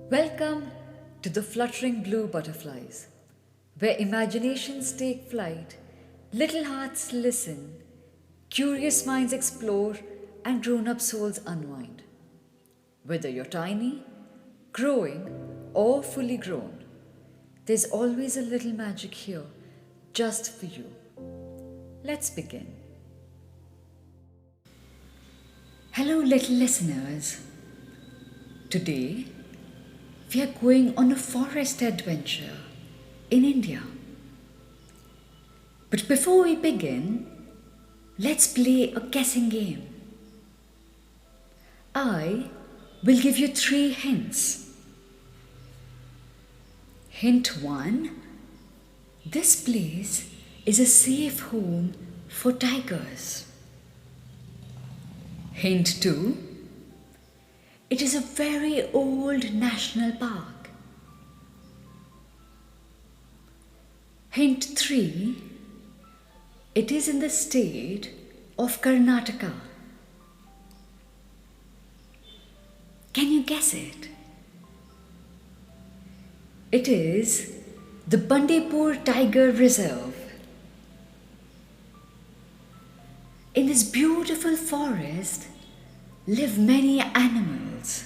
Welcome to the fluttering blue butterflies, where imaginations take flight, little hearts listen, curious minds explore, and grown up souls unwind. Whether you're tiny, growing, or fully grown, there's always a little magic here just for you. Let's begin. Hello, little listeners. Today, we are going on a forest adventure in India. But before we begin, let's play a guessing game. I will give you 3 hints. Hint 1: this place is a safe home for tigers. Hint 2: it is a very old national park. Hint 3: it is in the state of Karnataka. Can you guess it? It is the Bandipur Tiger Reserve. In this beautiful forest live many animals.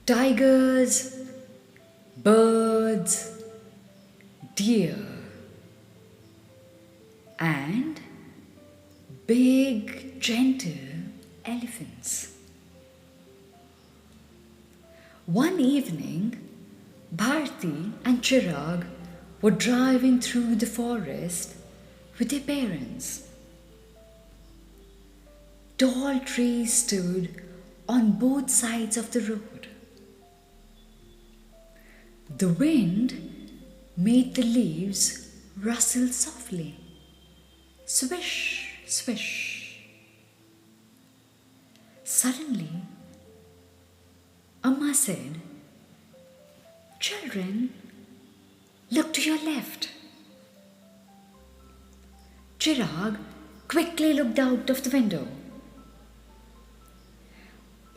Tigers, birds, deer, and big, gentle elephants. One evening, Bharti and Chirag were driving through the forest with their parents. Tall trees stood on both sides of the road. The wind made the leaves rustle softly. Swish, swish. Suddenly, Amma said, "Children, look to your left." Chirag quickly looked out of the window.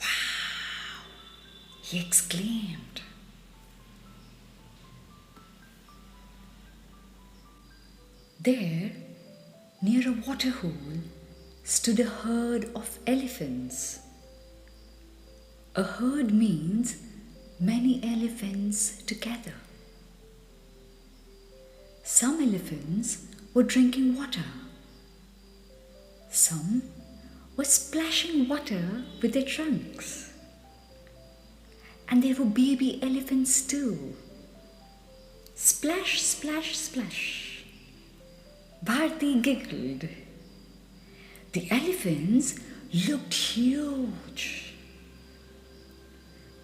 "Wow!" he exclaimed. There, near a waterhole, stood a herd of elephants. A herd means many elephants together. Some elephants were drinking water. Some were splashing water with their trunks. And there were baby elephants too. Splash, splash, splash. Bharti giggled. The elephants looked huge.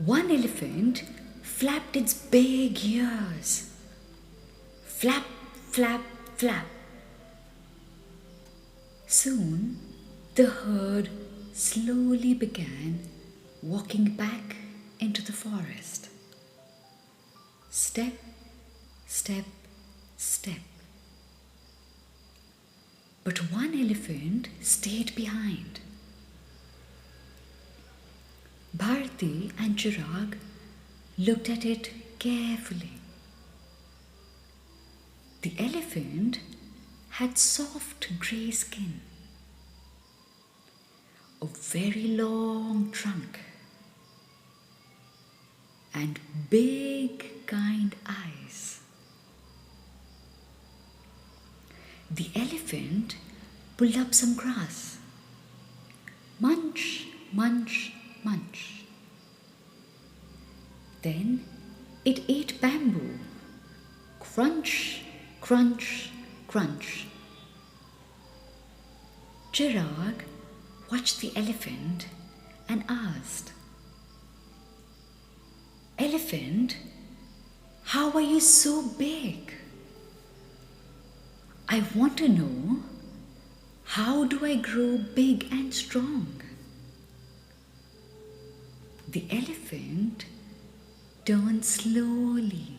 One elephant flapped its big ears. Flap, flap, flap. Soon, the herd slowly began walking back into the forest. Step, step, step. But one elephant stayed behind. Bharti and Chirag looked at it carefully. The elephant had soft grey skin, a very long trunk, and big, kind eyes. The elephant pulled up some grass. Munch, munch, munch. Then it ate bamboo. Crunch, crunch, crunch. Chirag watched the elephant and asked, "Elephant, how are you so big?" "I want to know, how do I grow big and strong?" The elephant turned slowly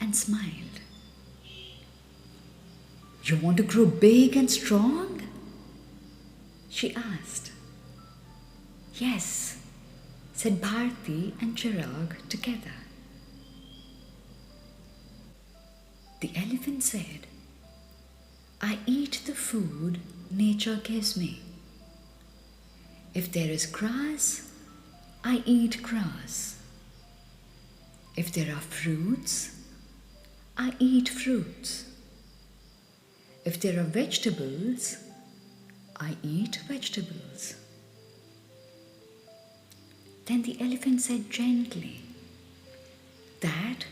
and smiled. "You want to grow big and strong?" she asked. "Yes," said Bharti and Chirag together. The elephant said, I eat the food nature gives me. If there is grass, I eat grass. If there are fruits, I eat fruits. If there are vegetables, I eat vegetables. Then the elephant said gently, that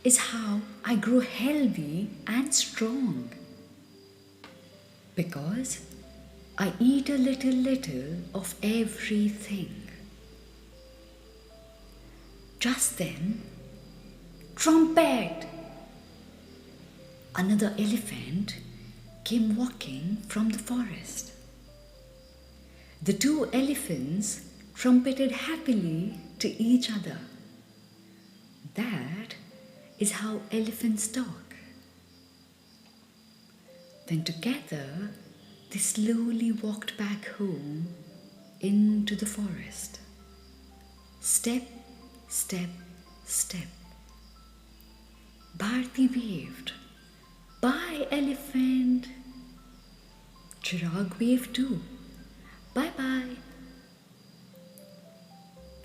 is how I grow healthy and strong. Because I eat a little of everything. Just then, trumpet! Another elephant came walking from the forest. The two elephants trumpeted happily to each other. That is how elephants talk. Then together they slowly walked back home into the forest. Step, step, step. Bharti waved. Bye, elephant. Chirag waved too. Bye bye.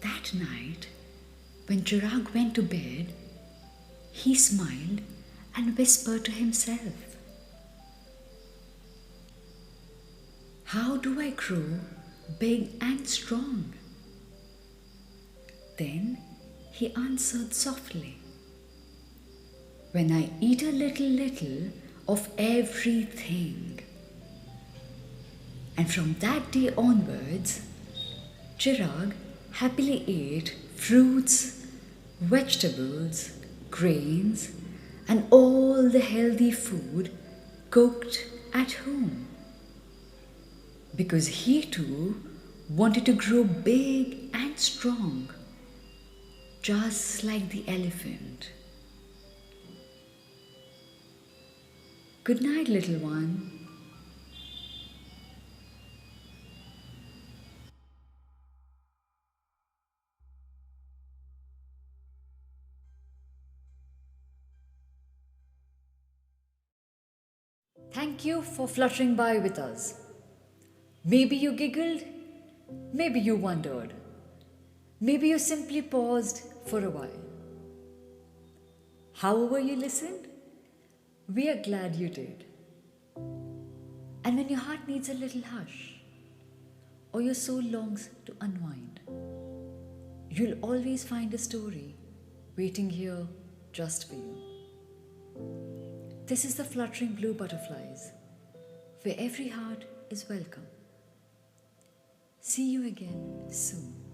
That night, when Chirag went to bed, he smiled and whispered to himself, how do I grow big and strong? Then he answered softly, when I eat a little of everything. And from that day onwards, Chirag happily ate fruits, vegetables, grains, and all the healthy food cooked at home. Because he too wanted to grow big and strong, just like the elephant. Good night, little one. Thank you for fluttering by with us. Maybe you giggled, maybe you wondered, maybe you simply paused for a while. However you listened, we are glad you did. And when your heart needs a little hush, or your soul longs to unwind, you'll always find a story waiting here just for you. This is the Fluttering Blue Butterflies, where every heart is welcome. See you again soon.